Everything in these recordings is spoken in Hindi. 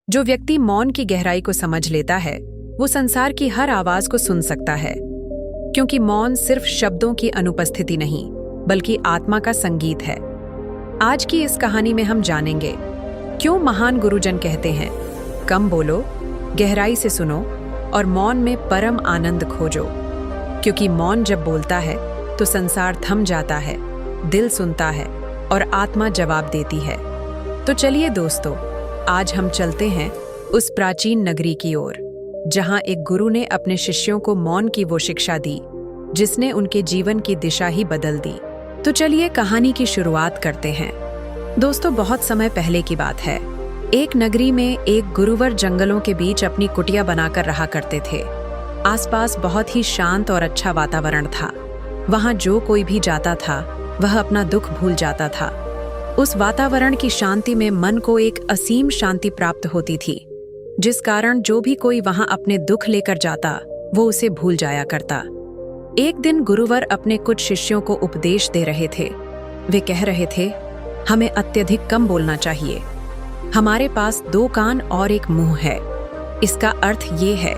जो व्यक्ति मौन की गहराई को समझ लेता है वो संसार की हर आवाज को सुन सकता है, क्योंकि मौन सिर्फ शब्दों की अनुपस्थिति नहीं बल्कि आत्मा का संगीत है। आज की इस कहानी में हम जानेंगे क्यों महान गुरुजन कहते हैं, कम बोलो, गहराई से सुनो और मौन में परम आनंद खोजो। क्योंकि मौन जब बोलता है तो संसार थम जाता है, दिल सुनता है और आत्मा जवाब देती है। तो चलिए दोस्तों, आज हम चलते हैं उस प्राचीन नगरी की ओर जहां एक गुरु ने अपने शिष्यों को मौन की वो शिक्षा दी जिसने उनके जीवन की दिशा ही बदल दी। तो चलिए कहानी की शुरुआत करते हैं। दोस्तों, बहुत समय पहले की बात है। एक नगरी में एक गुरुवर जंगलों के बीच अपनी कुटिया बनाकर रहा करते थे। आसपास बहुत ही शांत और अच्छा वातावरण था। वहां जो कोई भी जाता था वह अपना दुख भूल जाता था। उस वातावरण की शांति में मन को एक असीम शांति प्राप्त होती थी, जिस कारण जो भी कोई वहां अपने दुख लेकर जाता वो उसे भूल जाया करता। एक दिन गुरुवर अपने कुछ शिष्यों को उपदेश दे रहे थे। वे कह रहे थे, हमें अत्यधिक कम बोलना चाहिए। हमारे पास 2 कान और 1 मुंह है। इसका अर्थ ये है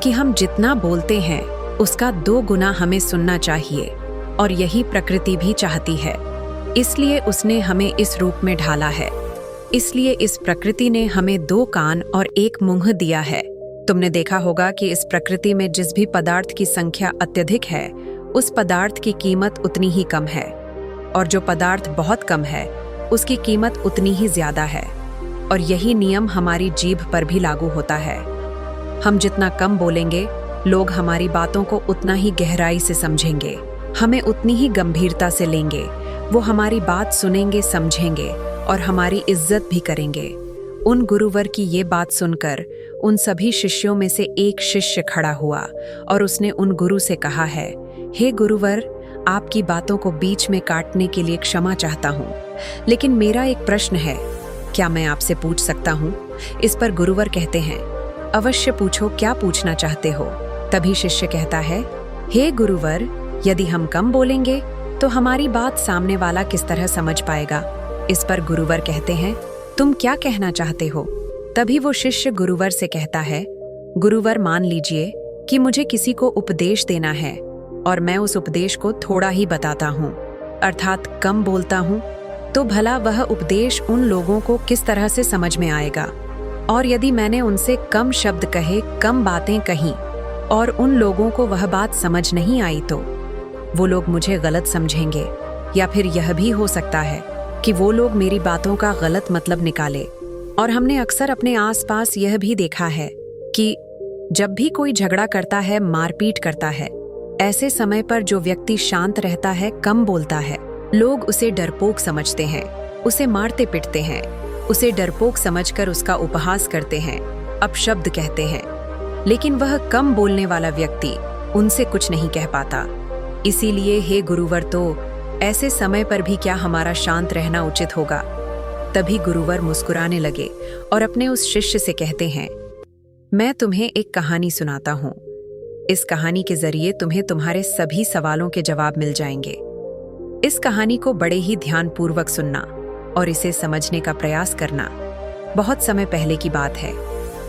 कि हम जितना बोलते हैं उसका 2 गुना हमें सुनना चाहिए, और यही प्रकृति भी चाहती है। इसलिए उसने हमें इस रूप में ढाला है। इसलिए इस प्रकृति ने हमें 2 कान और 1 मुंह दिया है। तुमने देखा होगा कि इस प्रकृति में जिस भी पदार्थ की संख्या अत्यधिक है उस पदार्थ की कीमत उतनी ही कम है, और जो पदार्थ बहुत कम है उसकी कीमत उतनी ही ज्यादा है। और यही नियम हमारी जीभ पर भी लागू होता है। हम जितना कम बोलेंगे लोग हमारी बातों को उतना ही गहराई से समझेंगे, हमें उतनी ही गंभीरता से लेंगे। वो हमारी बात सुनेंगे, समझेंगे और हमारी इज्जत भी करेंगे। उन गुरुवर की ये बात सुनकर उन सभी शिष्यों में से एक शिष्य खड़ा हुआ और उसने उन गुरु से कहा है, हे गुरुवर, आपकी बातों को बीच में काटने के लिए क्षमा चाहता हूँ, लेकिन मेरा एक प्रश्न है, क्या मैं आपसे पूछ सकता हूँ? इस पर गुरुवर कहते हैं, अवश्य पूछो, क्या पूछना चाहते हो? तभी शिष्य कहता है, हे गुरुवर, यदि हम कम बोलेंगे तो हमारी बात सामने वाला किस तरह समझ पाएगा? इस पर गुरुवर कहते हैं, तुम क्या कहना चाहते हो? तभी वो शिष्य गुरुवर से कहता है, गुरुवर, मान लीजिए कि मुझे किसी को उपदेश देना है और मैं उस उपदेश को थोड़ा ही बताता हूँ, अर्थात कम बोलता हूँ, तो भला वह उपदेश उन लोगों को किस तरह से समझ में आएगा? और यदि मैंने उनसे कम शब्द कहे, कम बातें कहीं और उन लोगों को वह बात समझ नहीं आई तो वो लोग मुझे गलत समझेंगे, या फिर यह भी हो सकता है कि वो लोग मेरी बातों का गलत मतलब निकाले। और हमने अक्सर अपने आसपास यह भी देखा है कि जब भी कोई झगड़ा करता है, मारपीट करता है, ऐसे समय पर जो व्यक्ति शांत रहता है, कम बोलता है, लोग उसे डरपोक समझते हैं, उसे मारते पिटते हैं, उसे डरपोक समझकर उसका उपहास करते हैं, अपशब्द कहते हैं। लेकिन वह कम बोलने वाला व्यक्ति उनसे कुछ नहीं कह पाता। इसीलिए हे गुरुवर, तो ऐसे समय पर भी क्या हमारा शांत रहना उचित होगा? तभी गुरुवर मुस्कुराने लगे और अपने उस शिष्य से कहते हैं, मैं तुम्हें एक कहानी सुनाता हूँ। इस कहानी के जरिए तुम्हें तुम्हारे सभी सवालों के जवाब मिल जाएंगे। इस कहानी को बड़े ही ध्यानपूर्वक सुनना और इसे समझने का प्रयास करना। बहुत समय पहले की बात है।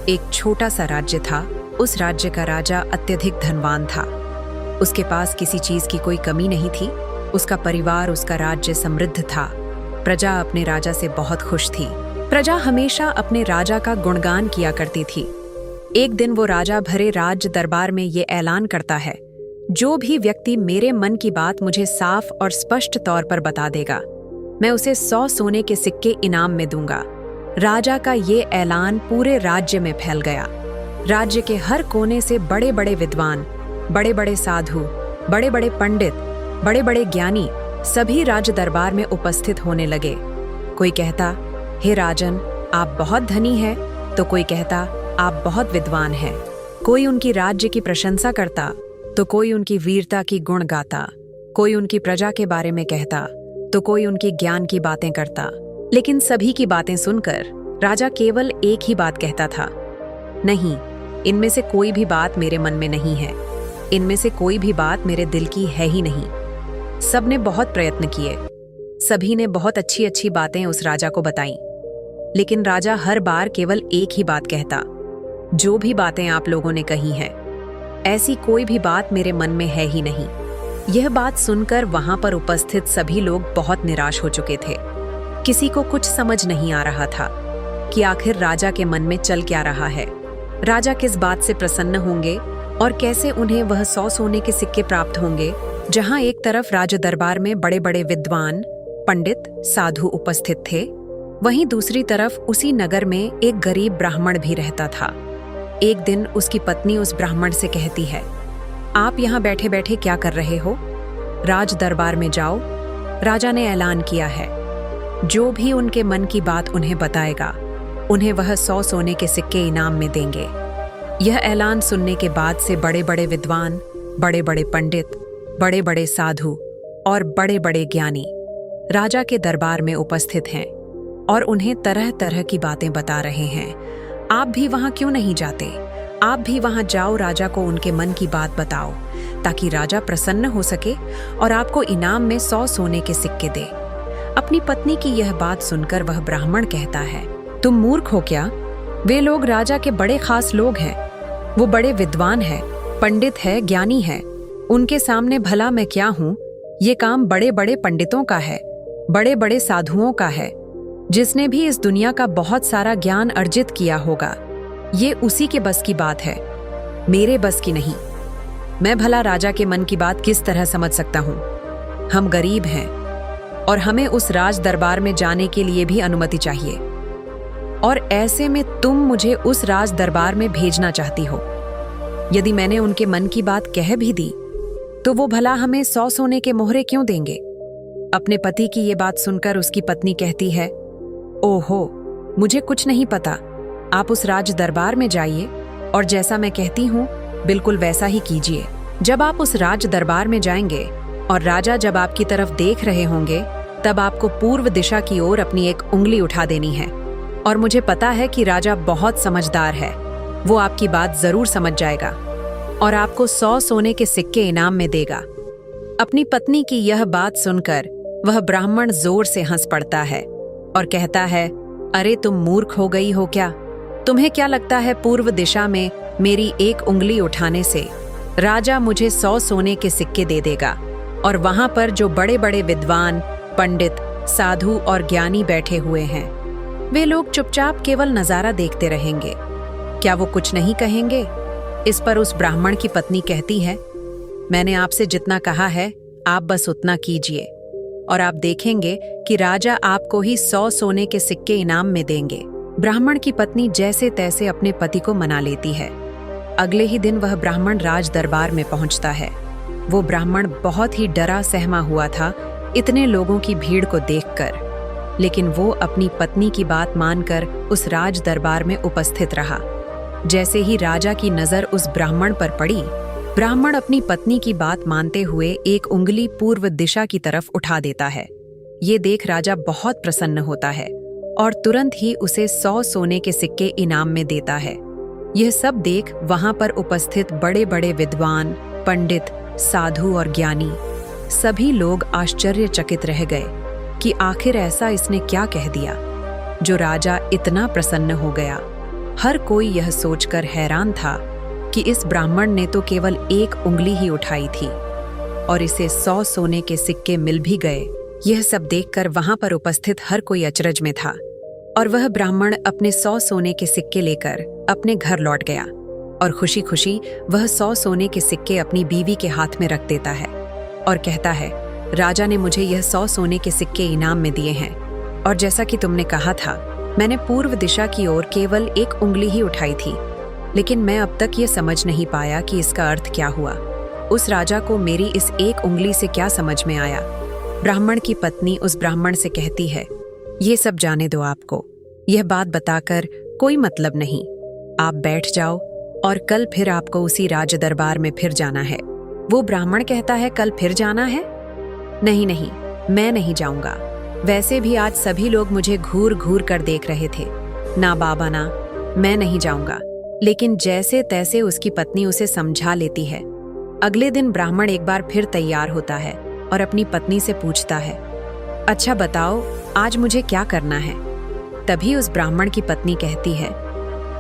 एक छोटा सा राज्य था। उस राज्य का राजा अत्यधिक धनवान था। उसके पास किसी चीज की कोई कमी नहीं थी। उसका परिवार, उसका राज्य समृद्ध था। प्रजा अपने राजा से बहुत खुश थी। प्रजा हमेशा अपने राजा का गुणगान किया करती थी। एक दिन वो राजा भरे राज्य दरबार में ये ऐलान करता है, जो भी व्यक्ति मेरे मन की बात मुझे साफ और स्पष्ट तौर पर बता देगा, मैं उसे 100 सोने के सिक्के इनाम में दूंगा। राजा का ये ऐलान पूरे राज्य में फैल गया। राज्य के हर कोने से बड़े बड़े विद्वान, बड़े बड़े साधु, बड़े बड़े पंडित, बड़े बड़े ज्ञानी सभी राज दरबार में उपस्थित होने लगे। कोई कहता, हे राजन, आप बहुत धनी हैं, तो कोई कहता, आप बहुत विद्वान हैं। कोई उनकी राज्य की प्रशंसा करता, तो कोई उनकी वीरता की गुण गाता। कोई उनकी प्रजा के बारे में कहता, तो कोई उनकी ज्ञान की बातें करता। लेकिन सभी की बातें सुनकर राजा केवल एक ही बात कहता था, नहीं, इनमें से कोई भी बात मेरे मन में नहीं है। इनमें से कोई भी बात मेरे दिल की है ही नहीं। सबने बहुत प्रयत्न किए, सभी ने बहुत अच्छी अच्छी बातें उस राजा को बताईं, लेकिन राजा हर बार केवल एक ही बात कहता, जो भी बातें आप लोगों ने कही हैं, ऐसी कोई भी बात मेरे मन में है ही नहीं। यह बात सुनकर वहां पर उपस्थित सभी लोग बहुत निराश हो चुके थे। किसी को कुछ समझ नहीं आ रहा था कि आखिर राजा के मन में चल क्या रहा है। राजा किस बात से प्रसन्न होंगे और कैसे उन्हें वह 100 सोने के सिक्के प्राप्त होंगे। जहां एक तरफ राज दरबार में बड़े बड़े विद्वान, पंडित, साधु उपस्थित थे, वहीं दूसरी तरफ उसी नगर में एक गरीब ब्राह्मण भी रहता था। एक दिन उसकी पत्नी उस ब्राह्मण से कहती है, आप यहाँ बैठे बैठे क्या कर रहे हो? राज दरबार में जाओ, राजा ने ऐलान किया है, जो भी उनके मन की बात उन्हें बताएगा, उन्हें वह 100 सोने के सिक्के इनाम में देंगे। यह ऐलान सुनने के बाद से बड़े बड़े विद्वान, बड़े बड़े पंडित, बड़े बड़े साधु और बड़े बड़े ज्ञानी राजा के दरबार में उपस्थित हैं और उन्हें तरह तरह की बातें बता रहे हैं। आप भी वहां क्यों नहीं जाते? आप भी वहां जाओ, राजा को उनके मन की बात बताओ, ताकि राजा प्रसन्न हो सके और आपको इनाम में 100 सोने के सिक्के दे। अपनी पत्नी की यह बात सुनकर वह ब्राह्मण कहता है, तुम मूर्ख हो क्या? वे लोग राजा के बड़े खास लोग हैं। वो बड़े विद्वान हैं, पंडित है, ज्ञानी है। उनके सामने भला मैं क्या हूँ? ये काम बड़े बड़े पंडितों का है, बड़े बड़े साधुओं का है, जिसने भी इस दुनिया का बहुत सारा ज्ञान अर्जित किया होगा। ये उसी के बस की बात है, मेरे बस की नहीं। मैं भला राजा के मन की बात किस तरह समझ सकता हूँ? हम गरीब हैं और हमें उस राज दरबार में जाने के लिए भी अनुमति चाहिए, और ऐसे में तुम मुझे उस राज दरबार में भेजना चाहती हो। यदि मैंने उनके मन की बात कह भी दी, तो वो भला हमें 100 सोने के मोहरे क्यों देंगे? अपने पति की ये बात सुनकर उसकी पत्नी कहती है, ओहो, मुझे कुछ नहीं पता। आप उस राज दरबार में जाइए और जैसा मैं कहती हूँ बिल्कुल वैसा ही कीजिए। जब आप उस राज दरबार में जाएंगे और राजा जब आपकी तरफ देख रहे होंगे, तब आपको पूर्व दिशा की ओर अपनी एक उंगली उठा देनी है। और मुझे पता है कि राजा बहुत समझदार है, वो आपकी बात जरूर समझ जाएगा और आपको 100 सोने के सिक्के इनाम में देगा। अपनी पत्नी की यह बात सुनकर वह ब्राह्मण जोर से हंस पड़ता है और कहता है, अरे तुम मूर्ख हो गई हो क्या? तुम्हें क्या लगता है पूर्व दिशा में मेरी एक उंगली उठाने से राजा मुझे 100 सोने के सिक्के दे देगा और वहां पर जो बड़े बड़े विद्वान, पंडित, साधु और ज्ञानी बैठे हुए हैं, वे लोग चुपचाप केवल नजारा देखते रहेंगे? क्या वो कुछ नहीं कहेंगे? इस पर उस ब्राह्मण की पत्नी कहती है, मैंने आपसे जितना कहा है आप बस उतना कीजिए और आप देखेंगे कि राजा आपको ही 100 सोने के सिक्के इनाम में देंगे। ब्राह्मण की पत्नी जैसे तैसे अपने पति को मना लेती है। अगले ही दिन वह ब्राह्मण राज दरबार में पहुंचता है। वो ब्राह्मण बहुत ही डरा सहमा हुआ था इतने लोगों की भीड़ को देखकर, लेकिन वो अपनी पत्नी की बात मानकर उस राज दरबार में उपस्थित रहा। जैसे ही राजा की नजर उस ब्राह्मण पर पड़ी, ब्राह्मण अपनी पत्नी की बात मानते हुए एक उंगली पूर्व दिशा की तरफ उठा देता है। ये देख राजा बहुत प्रसन्न होता है और तुरंत ही उसे 100 सोने के सिक्के इनाम में देता है। यह सब देख वहां पर उपस्थित बड़े बड़े विद्वान, पंडित, साधु और ज्ञानी सभी लोग आश्चर्यचकित रह गए कि आखिर ऐसा इसने क्या कह दिया जो राजा इतना प्रसन्न हो गया। हर कोई यह सोचकर हैरान था कि इस ब्राह्मण ने तो केवल एक उंगली ही उठाई थी और इसे 100 सोने के सिक्के मिल भी गए। यह सब देखकर वहां पर उपस्थित हर कोई अचरज में था और वह ब्राह्मण अपने 100 सोने के सिक्के लेकर अपने घर लौट गया और खुशी खुशी वह 100 सोने के सिक्के अपनी बीवी के हाथ में रख देता है और कहता है, राजा ने मुझे यह 100 सोने के सिक्के इनाम में दिए हैं और जैसा कि तुमने कहा था, मैंने पूर्व दिशा की ओर केवल एक उंगली ही उठाई थी, लेकिन मैं अब तक ये समझ नहीं पाया कि इसका अर्थ क्या हुआ। उस राजा को मेरी इस एक उंगली से क्या समझ में आया? ब्राह्मण की पत्नी उस ब्राह्मण से कहती है, ये सब जाने दो, आपको यह बात बताकर कोई मतलब नहीं। आप बैठ जाओ और कल फिर आपको उसी राज दरबार में फिर जाना है। वो ब्राह्मण कहता है, कल फिर जाना है? नहीं नहीं, मैं नहीं जाऊंगा। वैसे भी आज सभी लोग मुझे घूर घूर कर देख रहे थे। ना बाबा ना, मैं नहीं जाऊंगा। लेकिन जैसे तैसे उसकी पत्नी उसे समझा लेती है। अगले दिन ब्राह्मण एक बार फिर तैयार होता है और अपनी पत्नी से पूछता है, अच्छा बताओ, आज मुझे क्या करना है? तभी उस ब्राह्मण की पत्नी कहती है,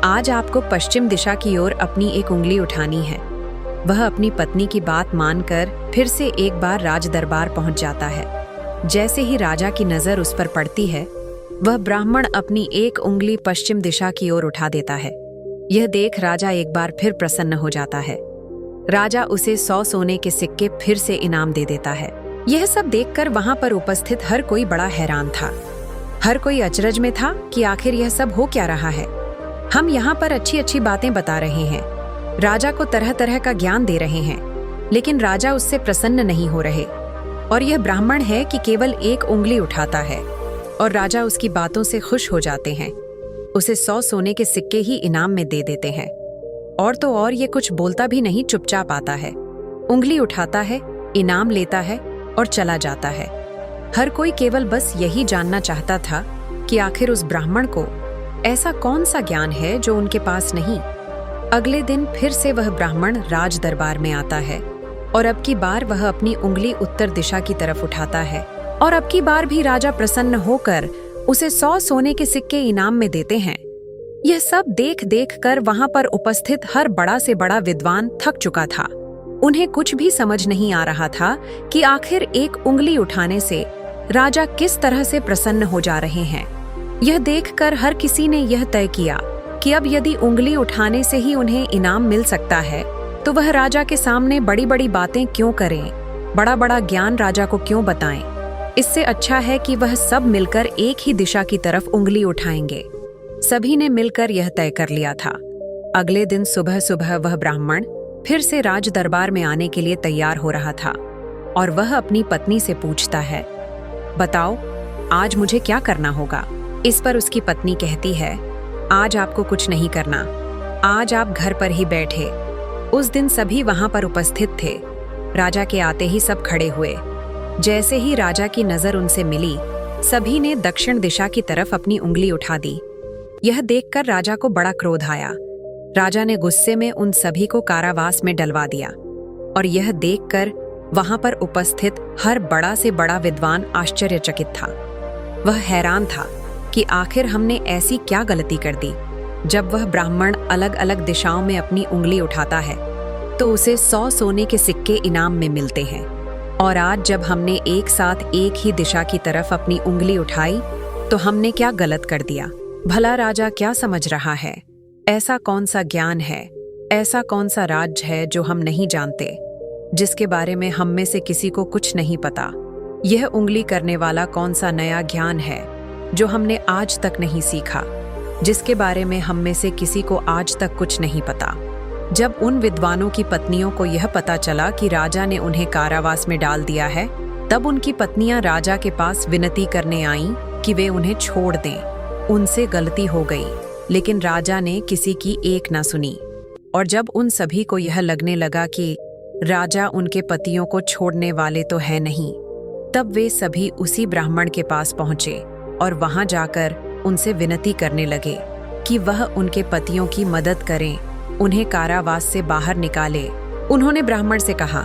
आज आपको पश्चिम दिशा की ओर अपनी एक उंगली उठानी है। वह अपनी पत्नी की बात मानकर फिर से एक बार राज दरबार पहुंच जाता है। जैसे ही राजा की नजर उस पर पड़ती है, वह ब्राह्मण अपनी एक उंगली पश्चिम दिशा की ओर उठा देता है। यह देख राजा एक बार फिर प्रसन्न हो जाता है। राजा उसे 100 सोने के सिक्के फिर से इनाम दे देता है। यह सब देखकर वहां पर उपस्थित हर कोई बड़ा हैरान था। हर कोई अचरज में था कि आखिर यह सब हो क्या रहा है। हम यहाँ पर अच्छी अच्छी बातें बता रहे हैं, राजा को तरह तरह का ज्ञान दे रहे हैं, लेकिन राजा उससे प्रसन्न नहीं हो रहे। और यह ब्राह्मण है कि केवल एक उंगली उठाता है और राजा उसकी बातों से खुश हो जाते हैं। उसे 100 सोने के सिक्के ही इनाम में दे देते हैं। और तो और ये कुछ बोलता भी नहीं, चुपचाप आता है, उंगली उठाता है, इनाम लेता है और चला जाता है। हर कोई केवल बस यही जानना चाहता था कि आखिर उस ब्राह्मण को ऐसा कौन सा ज्ञान है जो उनके पास नहीं। अगले दिन फिर से वह ब्राह्मण राज दरबार में आता है और अब की बार वह अपनी उंगली उत्तर दिशा की तरफ उठाता है और अब की बार भी राजा प्रसन्न होकर उसे 100 सोने के सिक्के इनाम में देते हैं। यह सब देख देख कर वहां पर उपस्थित हर बड़ा से बड़ा विद्वान थक चुका था। उन्हें कुछ भी समझ नहीं आ रहा था कि आखिर एक उंगली उठाने से राजा किस तरह से प्रसन्न हो जा रहे हैं। यह देखकर हर किसी ने यह तय किया कि अब यदि उंगली उठाने से ही उन्हें इनाम मिल सकता है तो वह राजा के सामने बड़ी बड़ी बातें क्यों करें, बड़ा बड़ा ज्ञान राजा को क्यों बताएं। इससे अच्छा है कि वह सब मिलकर एक ही दिशा की तरफ उंगली उठाएंगे। सभी ने मिलकर यह तय कर लिया था। अगले दिन सुबह सुबह वह ब्राह्मण फिर से राज दरबार में आने के लिए तैयार हो रहा था और वह अपनी पत्नी से पूछता है, बताओ आज मुझे क्या करना होगा। इस पर उसकी पत्नी कहती है, आज आपको कुछ नहीं करना, आज आप घर पर ही बैठे। उस दिन सभी वहां पर उपस्थित थे। राजा के आते ही सब खड़े हुए। जैसे ही राजा की नजर उनसे मिली, सभी ने दक्षिण दिशा की तरफ अपनी उंगली उठा दी। यह देखकर राजा को बड़ा क्रोध आया। राजा ने गुस्से में उन सभी को कारावास में डलवा दिया और यह देखकर वहां पर उपस्थित हर बड़ा से बड़ा विद्वान आश्चर्यचकित था। वह हैरान था कि आखिर हमने ऐसी क्या गलती कर दी। जब वह ब्राह्मण अलग अलग दिशाओं में अपनी उंगली उठाता है तो उसे 100 सोने के सिक्के इनाम में मिलते हैं, और आज जब हमने एक साथ एक ही दिशा की तरफ अपनी उंगली उठाई तो हमने क्या गलत कर दिया। भला राजा क्या समझ रहा है? ऐसा कौन सा ज्ञान है, ऐसा कौन सा राज है जो हम नहीं जानते, जिसके बारे में हम में से किसी को कुछ नहीं पता। यह उंगली करने वाला कौन सा नया ज्ञान है जो हमने आज तक नहीं सीखा, जिसके बारे में हम में से किसी को आज तक कुछ नहीं पता। जब उन विद्वानों की पत्नियों को यह पता चला कि राजा ने उन्हें कारावास में डाल दिया है, तब उनकी पत्नियां राजा के पास विनती करने आईं कि वे उन्हें छोड़ दें। उनसे गलती हो गई, लेकिन राजा ने किसी की एक ना सुनी। और जब उन सभी को यह लगने लगा कि राजा उनके पतियों को छोड़ने वाले तो है नहीं, तब वे सभी उसी ब्राह्मण के पास पहुंचे और वहां जाकर उनसे विनती करने लगे कि वह उनके पतियों की मदद करें, उन्हें कारावास से बाहर निकाले। उन्होंने ब्राह्मण से कहा,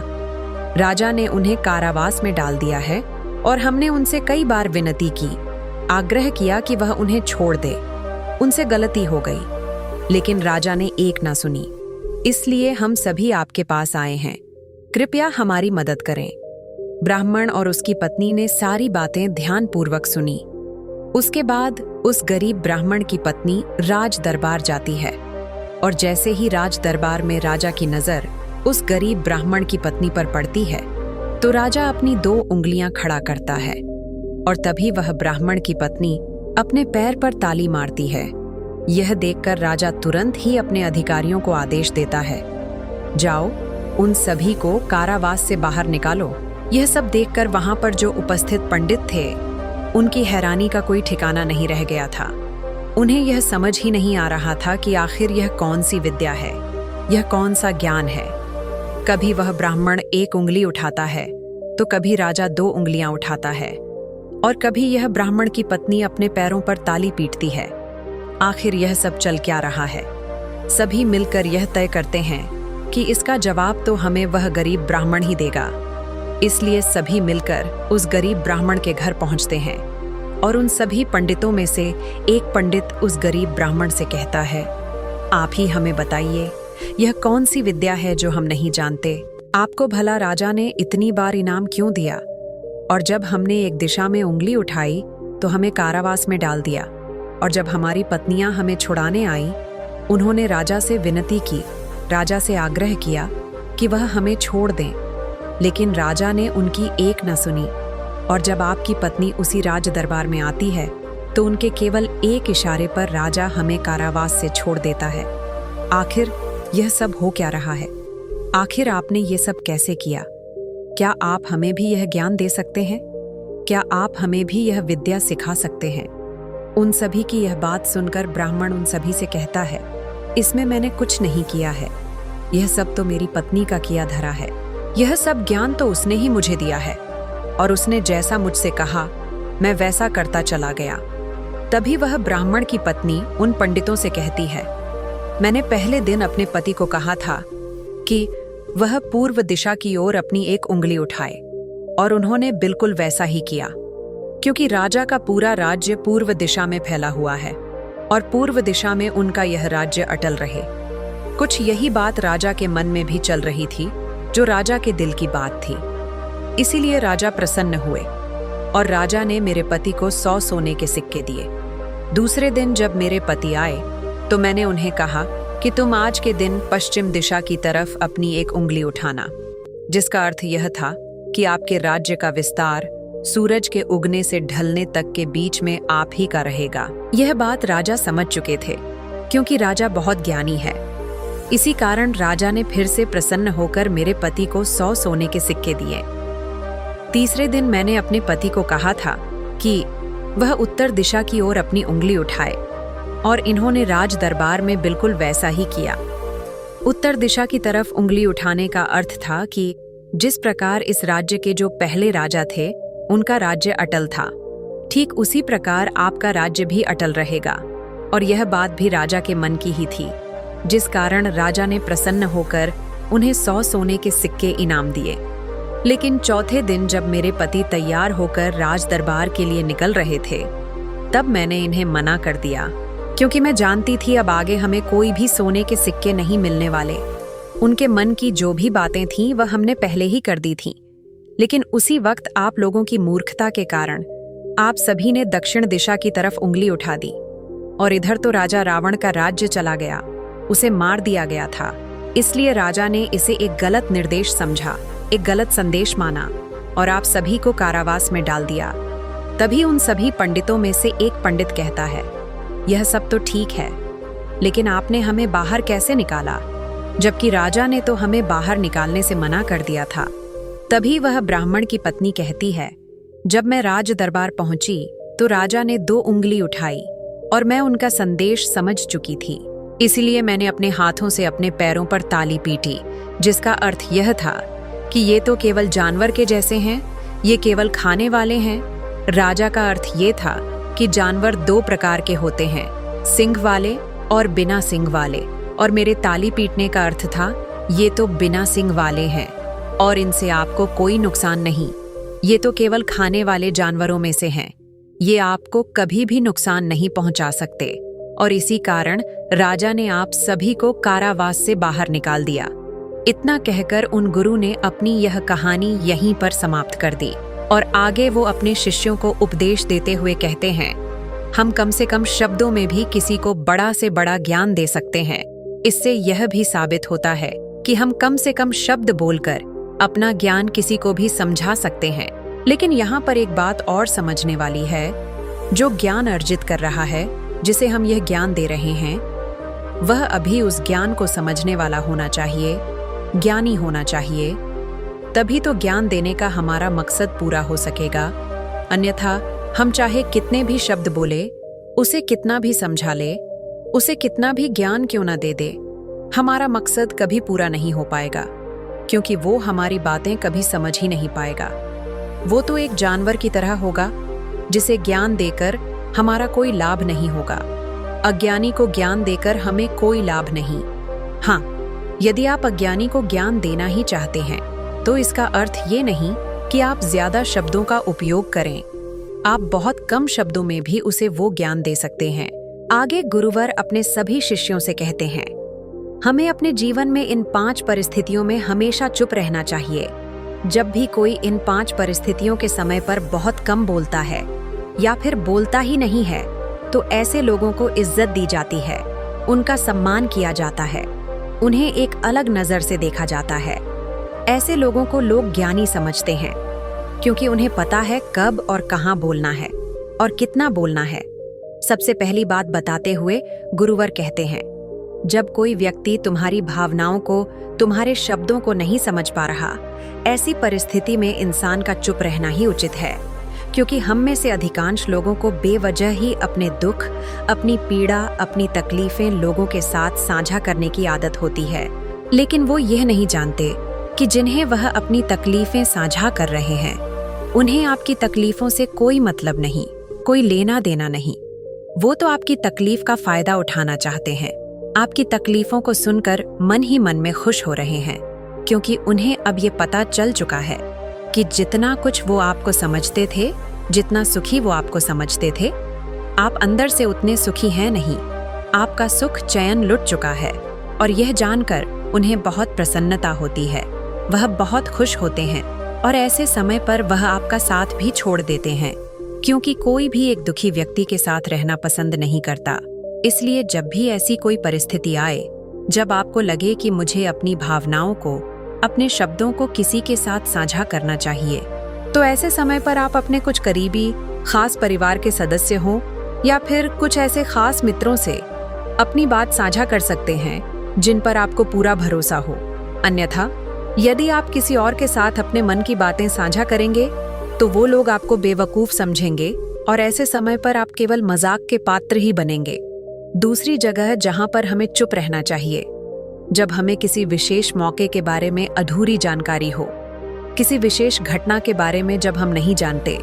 राजा ने उन्हें कारावास में डाल दिया है और हमने उनसे कई बार विनती की, आग्रह किया कि वह उन्हें छोड़ दे, उनसे गलती हो गई, लेकिन राजा ने एक ना सुनी। इसलिए हम सभी आपके पास आए हैं, कृपया हमारी मदद करें। ब्राह्मण और उसकी पत्नी ने सारी बातें ध्यानपूर्वक सुनी। उसके बाद उस गरीब ब्राह्मण की पत्नी राज दरबार जाती है और जैसे ही राज दरबार में राजा की नजर उस गरीब ब्राह्मण की पत्नी पर पड़ती है तो राजा अपनी 2 उंगलियां खड़ा करता है और तभी वह ब्राह्मण की पत्नी अपने पैर पर ताली मारती है। यह देखकर राजा तुरंत ही अपने अधिकारियों को आदेश देता है, जाओ उन सभी को कारावास से बाहर निकालो। यह सब देखकर वहां पर जो उपस्थित पंडित थे, उनकी हैरानी का कोई ठिकाना नहीं रह गया था। उन्हें यह समझ ही नहीं आ रहा था कि आखिर यह कौन सी विद्या है, यह कौन सा ज्ञान है। कभी वह ब्राह्मण 1 उंगली उठाता है तो कभी राजा 2 उंगलियां उठाता है और कभी यह ब्राह्मण की पत्नी अपने पैरों पर ताली पीटती है। आखिर यह सब चल क्या रहा है? सभी मिलकर यह तय करते हैं कि इसका जवाब तो हमें वह गरीब ब्राह्मण ही देगा। इसलिए सभी मिलकर उस गरीब ब्राह्मण के घर पहुंचते हैं और उन सभी पंडितों में से एक पंडित उस गरीब ब्राह्मण से कहता है, आप ही हमें बताइए, यह कौन सी विद्या है जो हम नहीं जानते? आपको भला राजा ने इतनी बार इनाम क्यों दिया? और जब हमने एक दिशा में उंगली उठाई तो हमें कारावास में डाल दिया, और जब हमारी पत्नियां हमें छुड़ाने आईं, उन्होंने राजा से विनती की, राजा से आग्रह किया कि वह हमें छोड़ दें, लेकिन राजा ने उनकी एक न सुनी। और जब आपकी पत्नी उसी राज दरबार में आती है तो उनके केवल एक इशारे पर राजा हमें कारावास से छोड़ देता है। आखिर यह सब हो क्या रहा है? आखिर आपने ये सब कैसे किया? क्या आप हमें भी यह ज्ञान दे सकते हैं? क्या आप हमें भी यह विद्या सिखा सकते हैं? उन सभी की यह बात सुनकर ब्राह्मण उन सभी से कहता है, इसमें मैंने कुछ नहीं किया है, यह सब तो मेरी पत्नी का किया धरा है। यह सब ज्ञान तो उसने ही मुझे दिया है, और उसने जैसा मुझसे कहा मैं वैसा करता चला गया। तभी वह ब्राह्मण की पत्नी उन पंडितों से कहती है, मैंने पहले दिन अपने पति को कहा था कि वह पूर्व दिशा की ओर अपनी एक उंगली उठाए, और उन्होंने बिल्कुल वैसा ही किया, क्योंकि राजा का पूरा राज्य पूर्व दिशा में फैला हुआ है और पूर्व दिशा में उनका यह राज्य अटल रहे। कुछ यही बात राजा के मन में भी चल रही थी, जो राजा के दिल की बात थी। इसीलिए राजा प्रसन्न हुए और राजा ने मेरे पति को 100 सोने के सिक्के दिए। दूसरे दिन जब मेरे पति आए तो मैंने उन्हें कहा कि तुम आज के दिन पश्चिम दिशा की तरफ अपनी एक उंगली उठाना, जिसका अर्थ यह था कि आपके राज्य का विस्तार सूरज के उगने से ढलने तक के बीच में आप ही का रहेगा। यह बात राजा समझ चुके थे, क्योंकि राजा बहुत ज्ञानी है। इसी कारण राजा ने फिर से प्रसन्न होकर मेरे पति को 100 सोने के सिक्के दिए। तीसरे दिन मैंने अपने पति को कहा था कि वह उत्तर दिशा की ओर अपनी उंगली उठाए, और इन्होंने राज दरबार में बिल्कुल वैसा ही किया। उत्तर दिशा की तरफ उंगली उठाने का अर्थ था कि जिस प्रकार इस राज्य के जो पहले राजा थे उनका राज्य अटल था, ठीक उसी प्रकार आपका राज्य भी अटल रहेगा। और यह बात भी राजा के मन की ही थी, जिस कारण राजा ने प्रसन्न होकर उन्हें 100 सोने के सिक्के इनाम दिए। लेकिन चौथे दिन जब मेरे पति तैयार होकर राज दरबार के लिए निकल रहे थे, तब मैंने इन्हें मना कर दिया, क्योंकि मैं जानती थी अब आगे हमें कोई भी सोने के सिक्के नहीं मिलने वाले। उनके मन की जो भी बातें थीं वह हमने पहले ही कर दी थीं। लेकिन उसी वक्त आप लोगों की मूर्खता के कारण आप सभी ने दक्षिण दिशा की तरफ उंगली उठा दी, और इधर तो राजा रावण का राज्य चला गया, उसे मार दिया गया था। इसलिए राजा ने इसे एक गलत निर्देश समझा, एक गलत संदेश माना, और आप सभी को कारावास में डाल दिया। तभी उन सभी पंडितों में से एक पंडित कहता है, यह सब तो ठीक है, लेकिन आपने हमें बाहर कैसे निकाला, जबकि राजा ने तो हमें बाहर निकालने से मना कर दिया था। तभी वह ब्राह्मण की पत्नी कहती है, जब मैं राज दरबार पहुंची तो राजा ने 2 उंगली उठाई, और मैं उनका संदेश समझ चुकी थी। इसलिए मैंने अपने हाथों से अपने पैरों पर ताली पीटी, जिसका अर्थ यह था कि ये तो केवल जानवर के जैसे हैं, ये केवल खाने वाले हैं। राजा का अर्थ ये था कि जानवर 2 प्रकार के होते हैं, सिंग वाले और बिना सिंग वाले, और मेरे ताली पीटने का अर्थ था ये तो बिना सिंग वाले हैं और इनसे आपको कोई नुकसान नहीं, ये तो केवल खाने वाले जानवरों में से हैं, ये आपको कभी भी नुकसान नहीं पहुंचा सकते। और इसी कारण राजा ने आप सभी को कारावास से बाहर निकाल दिया। इतना कहकर उन गुरु ने अपनी यह कहानी यहीं पर समाप्त कर दी, और आगे वो अपने शिष्यों को उपदेश देते हुए कहते हैं, हम कम से कम शब्दों में भी किसी को बड़ा से बड़ा ज्ञान दे सकते हैं। इससे यह भी साबित होता है कि हम कम से कम शब्द बोलकर अपना ज्ञान किसी को भी समझा सकते हैं। लेकिन यहाँ पर एक बात और समझने वाली है, जो ज्ञान अर्जित कर रहा है, जिसे हम यह ज्ञान दे रहे हैं, वह अभी उस ज्ञान को समझने वाला होना चाहिए, ज्ञानी होना चाहिए। तभी तो ज्ञान देने का हमारा मकसद पूरा हो सकेगा। अन्यथा हम चाहे कितने भी शब्द बोले, उसे कितना भी समझा ले, उसे कितना भी ज्ञान क्यों न दे दे, हमारा मकसद कभी पूरा नहीं हो पाएगा, क्योंकि वो हमारी बातें कभी समझ ही नहीं पाएगा। वो तो एक जानवर की तरह होगा, जिसे ज्ञान देकर हमारा कोई लाभ नहीं होगा। अज्ञानी को ज्ञान देकर हमें कोई लाभ नहीं। हाँ, यदि आप अज्ञानी को ज्ञान देना ही चाहते हैं, तो इसका अर्थ ये नहीं कि आप ज्यादा शब्दों का उपयोग करें, आप बहुत कम शब्दों में भी उसे वो ज्ञान दे सकते हैं। आगे गुरुवर अपने सभी शिष्यों से कहते हैं, हमें अपने जीवन में इन 5 परिस्थितियों में हमेशा चुप रहना चाहिए। जब भी कोई इन 5 परिस्थितियों के समय पर बहुत कम बोलता है या फिर बोलता ही नहीं है, तो ऐसे लोगों को इज्जत दी जाती है, उनका सम्मान किया जाता है, उन्हें एक अलग नजर से देखा जाता है। ऐसे लोगों को लोग ज्ञानी समझते हैं, क्योंकि उन्हें पता है कब और कहाँ बोलना है और कितना बोलना है। सबसे पहली बात बताते हुए गुरुवर कहते हैं, जब कोई व्यक्ति तुम्हारी भावनाओं को, तुम्हारे शब्दों को नहीं समझ पा रहा, ऐसी परिस्थिति में इंसान का चुप रहना ही उचित है, क्योंकि हम में से अधिकांश लोगों को बेवजह ही अपने दुख, अपनी पीड़ा, अपनी तकलीफें लोगों के साथ साझा करने की आदत होती है। लेकिन वो यह नहीं जानते कि जिन्हें वह अपनी तकलीफें साझा कर रहे हैं, उन्हें आपकी तकलीफों से कोई मतलब नहीं, कोई लेना देना नहीं। वो तो आपकी तकलीफ का फायदा उठाना चाहते हैं, आपकी तकलीफों को सुनकर मन ही मन में खुश हो रहे हैं, क्योंकि उन्हें अब ये पता चल चुका है कि जितना कुछ वो आपको समझते थे, जितना सुखी वो आपको समझते थे, आप अंदर से उतने सुखी हैं नहीं। आपका सुख चैन लुट चुका है और यह जानकर उन्हें बहुत प्रसन्नता होती है। वह बहुत खुश होते हैं और ऐसे समय पर वह आपका साथ भी छोड़ देते हैं, क्योंकि कोई भी एक दुखी व्यक्ति के साथ रहना पसंद नहीं करता। इसलिए जब भी ऐसी कोई परिस्थिति आए, जब आपको लगे कि मुझे अपनी भावनाओं को, अपने शब्दों को किसी के साथ साझा करना चाहिए, तो ऐसे समय पर आप अपने कुछ करीबी, खास परिवार के सदस्य हों या फिर कुछ ऐसे खास मित्रों से अपनी बात साझा कर सकते हैं जिन पर आपको पूरा भरोसा हो। अन्यथा यदि आप किसी और के साथ अपने मन की बातें साझा करेंगे, तो वो लोग आपको बेवकूफ समझेंगे और ऐसे समय पर आप केवल मजाक के पात्र ही बनेंगे। दूसरी जगह जहां पर हमें चुप रहना चाहिए, जब हमें किसी विशेष मौके के बारे में अधूरी जानकारी हो, किसी विशेष घटना के बारे में जब हम नहीं जानते,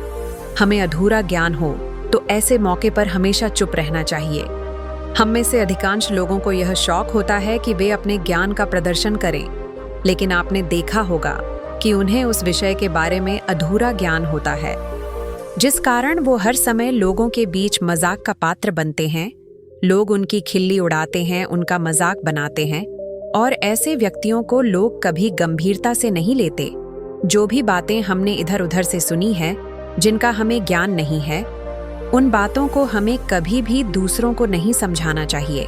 हमें अधूरा ज्ञान हो, तो ऐसे मौके पर हमेशा चुप रहना चाहिए। हम में से अधिकांश लोगों को यह शौक होता है कि वे अपने ज्ञान का प्रदर्शन करें, लेकिन आपने देखा होगा कि उन्हें उस विषय के बारे में अधूरा ज्ञान होता है, जिस कारण वो हर समय लोगों के बीच मजाक का पात्र बनते हैं। लोग उनकी खिल्ली उड़ाते हैं, उनका मजाक बनाते हैं, और ऐसे व्यक्तियों को लोग कभी गंभीरता से नहीं लेते। जो भी बातें हमने इधर उधर से सुनी हैं, जिनका हमें ज्ञान नहीं है, उन बातों को हमें कभी भी दूसरों को नहीं समझाना चाहिए,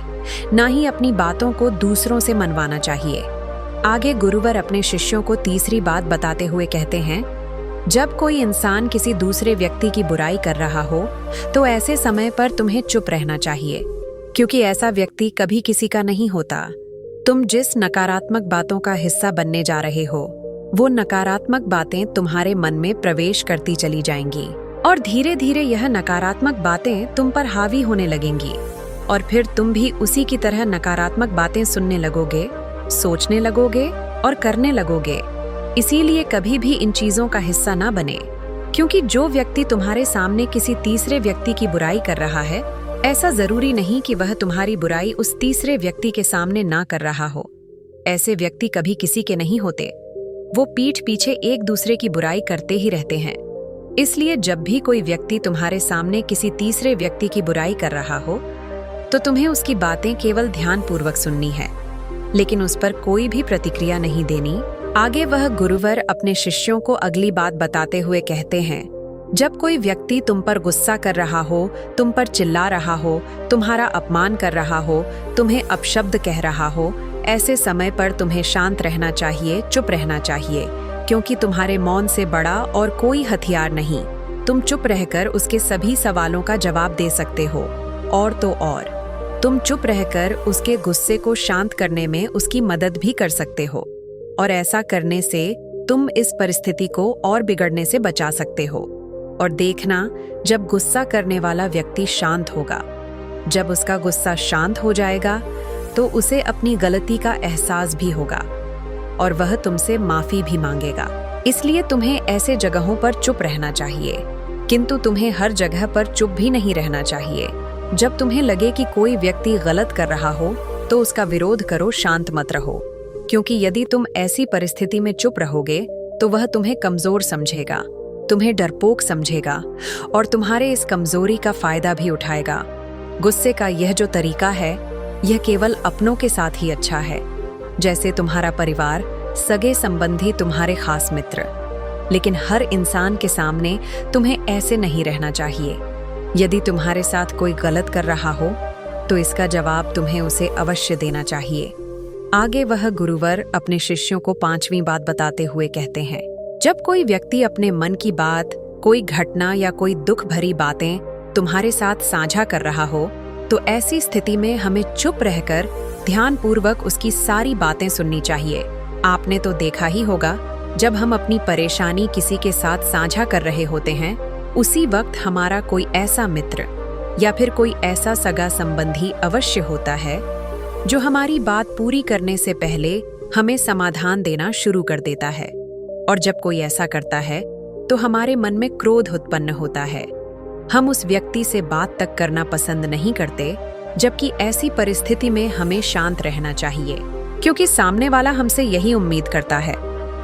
ना ही अपनी बातों को दूसरों से मनवाना चाहिए। आगे गुरुवर अपने शिष्यों को तीसरी बात बताते हुए कहते हैं, जब कोई इंसान किसी दूसरे व्यक्ति की बुराई कर रहा हो, तो ऐसे समय पर तुम्हें चुप रहना चाहिए, क्योंकि ऐसा व्यक्ति कभी किसी का नहीं होता। तुम जिस नकारात्मक बातों का हिस्सा बनने जा रहे हो, वो नकारात्मक बातें तुम्हारे मन में प्रवेश करती चली जाएंगी और धीरे धीरे यह नकारात्मक बातें तुम पर हावी होने लगेंगी, और फिर तुम भी उसी की तरह नकारात्मक बातें सुनने लगोगे, सोचने लगोगे और करने लगोगे। इसीलिए कभी भी इन चीजों का हिस्सा ना बने, क्योंकि जो व्यक्ति तुम्हारे सामने किसी तीसरे व्यक्ति की बुराई कर रहा है, ऐसा जरूरी नहीं कि वह तुम्हारी बुराई उस तीसरे व्यक्ति के सामने ना कर रहा हो। ऐसे व्यक्ति कभी किसी के नहीं होते, वो पीठ पीछे एक दूसरे की बुराई करते ही रहते हैं। इसलिए जब भी कोई व्यक्ति तुम्हारे सामने किसी तीसरे व्यक्ति की बुराई कर रहा हो, तो तुम्हें उसकी बातें केवल ध्यानपूर्वक सुननी है, लेकिन उस पर कोई भी प्रतिक्रिया नहीं देनी। आगे वह गुरुवर अपने शिष्यों को अगली बात बताते हुए कहते हैं, जब कोई व्यक्ति तुम पर गुस्सा कर रहा हो, तुम पर चिल्ला रहा हो, तुम्हारा अपमान कर रहा हो, तुम्हें अपशब्द कह रहा हो, ऐसे समय पर तुम्हें शांत रहना चाहिए, चुप रहना चाहिए, क्योंकि तुम्हारे मौन से बड़ा और कोई हथियार नहीं। तुम चुप रहकर उसके सभी सवालों का जवाब दे सकते हो, और तो और तुम चुप रहकर उसके गुस्से को शांत करने में उसकी मदद भी कर सकते हो, और ऐसा करने से तुम इस परिस्थिति को और बिगड़ने से बचा सकते हो। और देखना, जब गुस्सा करने वाला व्यक्ति शांत होगा, जब उसका गुस्सा शांत हो जाएगा, तो उसे अपनी गलती का एहसास भी होगा और वह तुमसे माफी भी मांगेगा। इसलिए तुम्हें ऐसे जगहों पर चुप रहना चाहिए, किंतु तुम्हें हर जगह पर चुप भी नहीं रहना चाहिए। जब तुम्हें लगे कि कोई व्यक्ति गलत कर रहा हो, तो उसका विरोध करो, शांत मत रहो, क्योंकि यदि तुम ऐसी परिस्थिति में चुप रहोगे, तो वह तुम्हें कमजोर समझेगा तुम्हें डरपोक समझेगा और तुम्हारे इस कमजोरी का फायदा भी उठाएगा। गुस्से का यह जो तरीका है, यह केवल अपनों के साथ ही अच्छा है, जैसे तुम्हारा परिवार, सगे संबंधी, तुम्हारे खास मित्र। लेकिन हर इंसान के सामने तुम्हें ऐसे नहीं रहना चाहिए। यदि तुम्हारे साथ कोई गलत कर रहा हो तो इसका जवाब तुम्हें उसे अवश्य देना चाहिए। आगे वह गुरुवर अपने शिष्यों को 5वीं बात बताते हुए कहते हैं, जब कोई व्यक्ति अपने मन की बात, कोई घटना या कोई दुख भरी बातें तुम्हारे साथ साझा कर रहा हो तो ऐसी स्थिति में हमें चुप रहकर ध्यानपूर्वक उसकी सारी बातें सुननी चाहिए। आपने तो देखा ही होगा, जब हम अपनी परेशानी किसी के साथ साझा कर रहे होते हैं, उसी वक्त हमारा कोई ऐसा मित्र या फिर कोई ऐसा सगा संबंधी अवश्य होता है जो हमारी बात पूरी करने से पहले हमें समाधान देना शुरू कर देता है। और जब कोई ऐसा करता है तो हमारे मन में क्रोध उत्पन्न होता है। हम उस व्यक्ति से बात तक करना पसंद नहीं करते, जबकि ऐसी परिस्थिति में हमें शांत रहना चाहिए, क्योंकि सामने वाला हमसे यही उम्मीद करता है।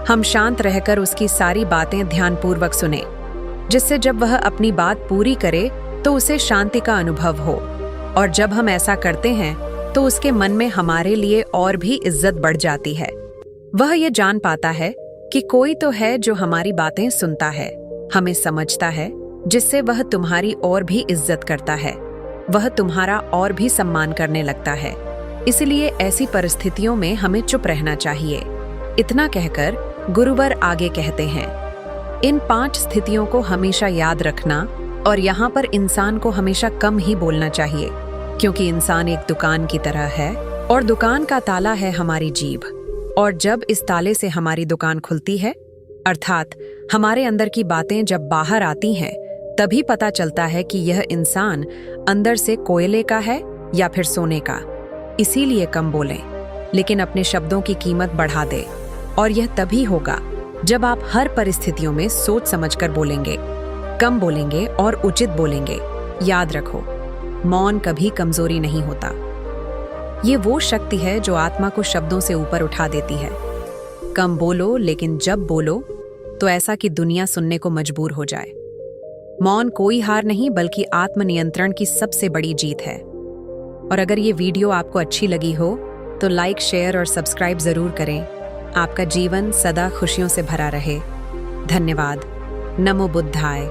हम शांत रहकर उसकी सारी बातें ध्यानपूर्वक सुने, जिससे जब वह अपनी बात पूरी करे तो उसे शांति का अनुभव हो। और जब हम ऐसा करते हैं तो उसके मन में हमारे लिए और भी इज्जत बढ़ जाती है। वह ये जान पाता है कि कोई तो है जो हमारी बातें सुनता है, हमें समझता है, जिससे वह तुम्हारी और भी इज्जत करता है, वह तुम्हारा और भी सम्मान करने लगता है। इसलिए ऐसी परिस्थितियों में हमें चुप रहना चाहिए। इतना कहकर गुरुवर आगे कहते हैं, इन 5 स्थितियों को हमेशा याद रखना और यहाँ पर इंसान को हमेशा कम ही बोलना चाहिए, क्योंकि इंसान एक दुकान की तरह है और दुकान का ताला है हमारी जीभ। और जब इस ताले से हमारी दुकान खुलती है, अर्थात हमारे अंदर की बातें जब बाहर आती हैं, तभी पता चलता है कि यह इंसान अंदर से कोयले का है या फिर सोने का। इसीलिए कम बोलें, लेकिन अपने शब्दों की कीमत बढ़ा दें। और यह तभी होगा जब आप हर परिस्थितियों में सोच समझकर बोलेंगे, कम बोलेंगे और उचित बोलेंगे। याद रखो, मौन कभी कमजोरी नहीं होता। ये वो शक्ति है जो आत्मा को शब्दों से ऊपर उठा देती है। कम बोलो, लेकिन जब बोलो तो ऐसा कि दुनिया सुनने को मजबूर हो जाए। मौन कोई हार नहीं, बल्कि आत्मनियंत्रण की सबसे बड़ी जीत है। और अगर ये वीडियो आपको अच्छी लगी हो तो लाइक, शेयर और सब्सक्राइब जरूर करें। आपका जीवन सदा खुशियों से भरा रहे। धन्यवाद। नमो बुद्धाय।